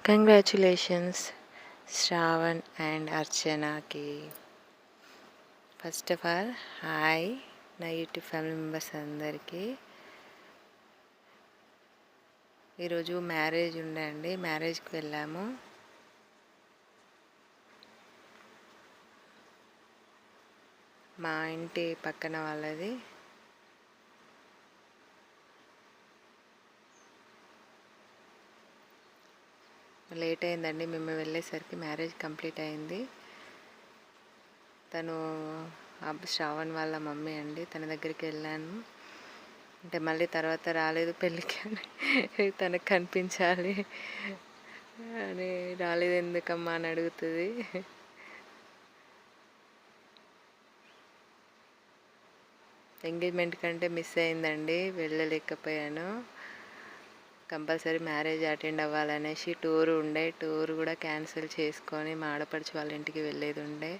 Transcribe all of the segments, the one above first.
Congratulations Shravan and అర్చనకి. First of all hi నా YouTube family members అందరికీ. ఈరోజు మ్యారేజ్ ఉండే అండి, మ్యారేజ్కి వెళ్ళాము. మా ఇంటి పక్కన వాళ్ళది. లేట్ అయిందండి, మేము వెళ్ళేసరికి మ్యారేజ్ కంప్లీట్ అయింది. తను శ్రావణ్ వాళ్ళ మమ్మీ అండి, తన దగ్గరికి వెళ్ళాను. అంటే మళ్ళీ తర్వాత రాలేదు పెళ్ళికి అని తనకు కనిపించాలి అని, రాలేదు ఎందుకమ్మా అని అడుగుతుంది. ఎంగేజ్మెంట్ కంటే మిస్ అయిందండి, వెళ్ళలేకపోయాను. కంపల్సరీ మ్యారేజ్ అటెండ్ అవ్వాలనేసి టూర్ కూడా క్యాన్సిల్ చేసుకొని, మా ఆడపడుచు వాళ్ళ ఇంటికి వెళ్ళేది ఉండే,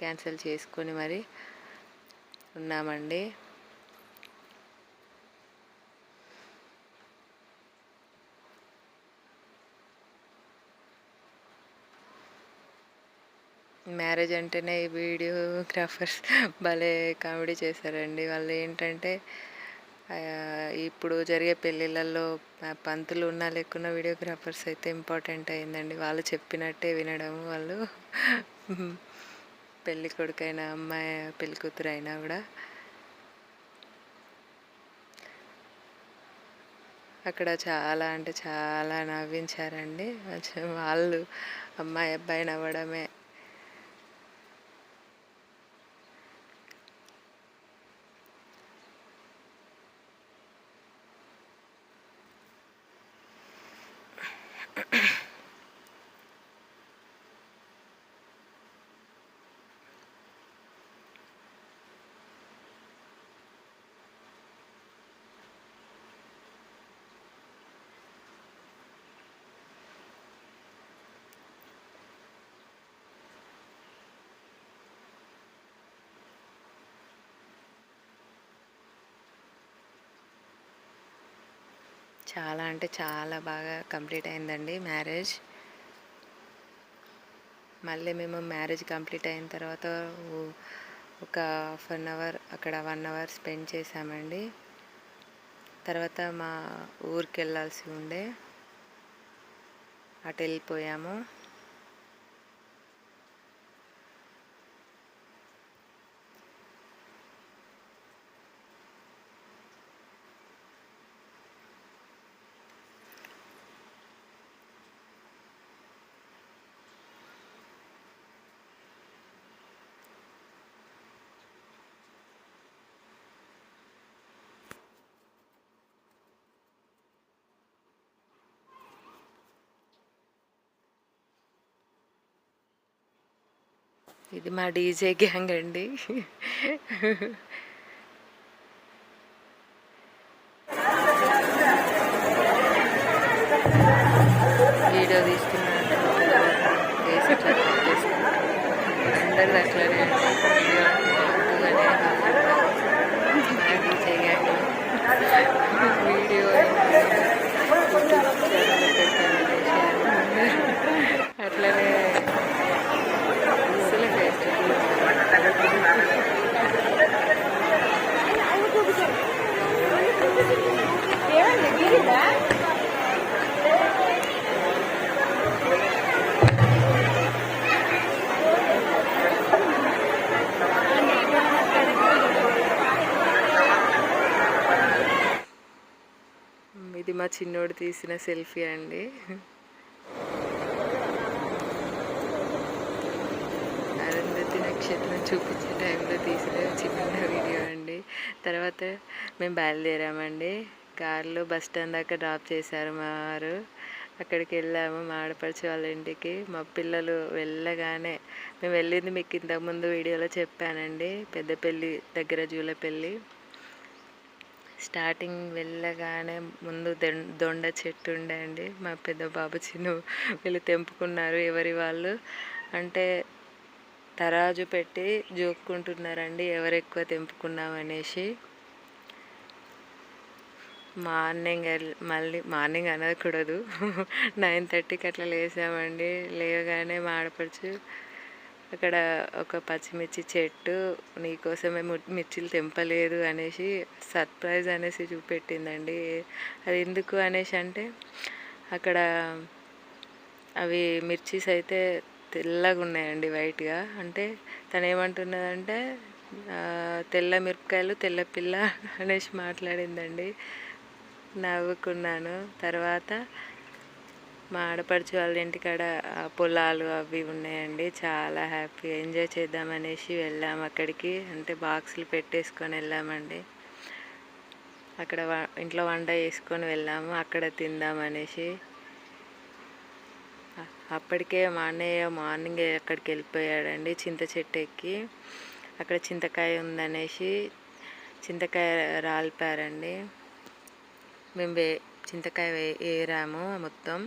క్యాన్సిల్ చేసుకొని మరి ఉన్నామండి. మ్యారేజ్ అంటేనే ఈ వీడియోగ్రాఫర్స్ భలే కామెడీ చేశారండి. వాళ్ళు ఏంటంటే ఇప్పుడు జరిగే పెళ్ళిళ్ళల్లో పంతులు ఉన్నా లేకున్నా వీడియోగ్రాఫర్స్ అయితే ఇంపార్టెంట్ అయిందండి. వాళ్ళు చెప్పినట్టే వినడం. వాళ్ళు పెళ్ళి కొడుకైనా అమ్మాయి పెళ్ళి కూతురు అయినా కూడా అక్కడ చాలా అంటే చాలా నవ్వించారండి. వాళ్ళు అమ్మాయి అబ్బాయి నవ్వడమే. చాలా అంటే చాలా బాగా కంప్లీట్ అయిందండి మ్యారేజ్. మళ్ళీ మేము మ్యారేజ్ కంప్లీట్ అయిన తర్వాత ఒక ½ అక్కడ 1 అవర్ స్పెండ్ చేసామండి. తర్వాత మా ఊరికి వెళ్ళాల్సి ఉండే, అటు వెళ్ళిపోయాము. ఇది మా డీజే గ్యాంగ్ అండి. వీడియో తీసుకున్నాను, అందరిది అట్లనే డీజే గ్యాంగ్ వీడియో అట్లనే ఇది మా చిన్నోడు తీసిన సెల్ఫీ అండి. అరుంధతి నక్షత్రం చూపించే టైంలో తీసిన చిన్న వీడియో అండి. తర్వాత మేము బయలుదేరామండి. కార్లో బస్ స్టాండ్ దాకా డ్రాప్ చేశారు మా వారు. అక్కడికి వెళ్ళాము, మా ఆడపడిచే వాళ్ళ ఇంటికి. మా పిల్లలు వెళ్ళగానే, మేము వెళ్ళింది మీకు ఇంతకుముందు వీడియోలో చెప్పానండి, పెద్దపల్లి దగ్గర జూలపల్లి. స్టార్టింగ్ వెళ్ళగానే ముందు దొండ చెట్టు ఉండే అండి. మా పెద్ద బాబు చిన్ను వీళ్ళు తెంపుకున్నారు, ఎవరి వాళ్ళు అంటే తరాజు పెట్టి జోక్కుంటున్నారండి, ఎవరు ఎక్కువ తెంపుకున్నామనేసి. మళ్ళీ మార్నింగ్ అనకూడదు 9:30కి అట్లా లేసామండి. లేవగానే మా ఆడపడుచు అక్కడ ఒక పచ్చిమిర్చి చెట్టు నీకోసమే మిర్చిలు తెంపలేదు అనేసి సర్ప్రైజ్ అనేసి చూపెట్టిందండి. అది ఎందుకు అనేసి అంటే అక్కడ అవి మిర్చీస్ అయితే తెల్లగా ఉన్నాయండి, వైట్గా. అంటే తను ఏమంటున్నదంటే తెల్ల మిరపకాయలు తెల్ల పిల్ల అనేసి మాట్లాడిందండి. నవ్వుకున్నాను. తర్వాత మా ఆడపడుచు వాళ్ళ ఇంటికాడ పొలాలు అవి ఉన్నాయండి. చాలా హ్యాపీగా ఎంజాయ్ చేద్దామనేసి వెళ్ళాము అక్కడికి. అంటే బాక్సులు పెట్టేసుకొని వెళ్ళామండి. అక్కడ ఇంట్లో వంట చేసుకొని వెళ్ళాము, అక్కడ తిందామనేసి. అప్పటికే మా అన్నయ్య మార్నింగే అక్కడికి వెళ్ళిపోయాడండి, చింత చెట్టు ఎక్కి. అక్కడ చింతకాయ ఉందనేసి చింతకాయ రాలిపారండి. మేము చింతకాయ ఏరాము, మొత్తం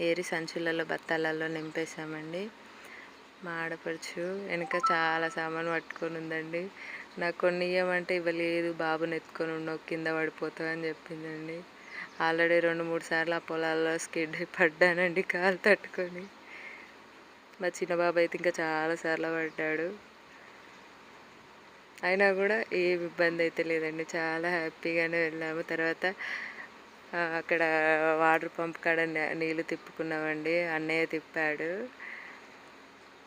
ఏరి సంచులలో బత్తాలలో నింపేసామండి. మా ఆడపడుచు వెనక చాలా సామాను పట్టుకొని ఉందండి. నాకు కొన్ని ఇవ్వమంటే ఇవ్వలేదు, బాబుని ఎత్తుకొని ఉండవు కింద పడిపోతావు అని చెప్పిందండి. ఆల్రెడీ 2-3 సార్లు ఆ పొలాల్లో స్కిడ్ పడ్డానండి కాలు తట్టుకొని. మా చిన్న బాబు అయితే ఇంకా చాలాసార్లు పడ్డాడు. అయినా కూడా ఏమి ఇబ్బంది అయితే లేదండి, చాలా హ్యాపీగానే వెళ్ళాము. తర్వాత అక్కడ వాటర్ పంప్ కాడ నీళ్ళు తిప్పుకున్నామండి. అన్నయ్య తిప్పాడు.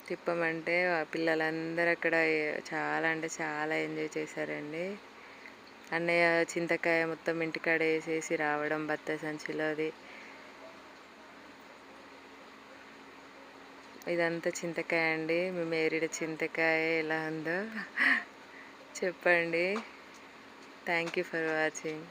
తిప్పమంటే పిల్లలందరూ అక్కడ చాలా అంటే చాలా ఎంజాయ్ చేశారండి. అన్నయ్య చింతకాయ మొత్తం ఇంటికాడ వేసేసి రావడం బత్త సంచిలోది. ఇదంతా చింతకాయ అండి. మేము ఏరిన చింతకాయ ఎలా ఉందో చెప్పండి. Thank you for watching.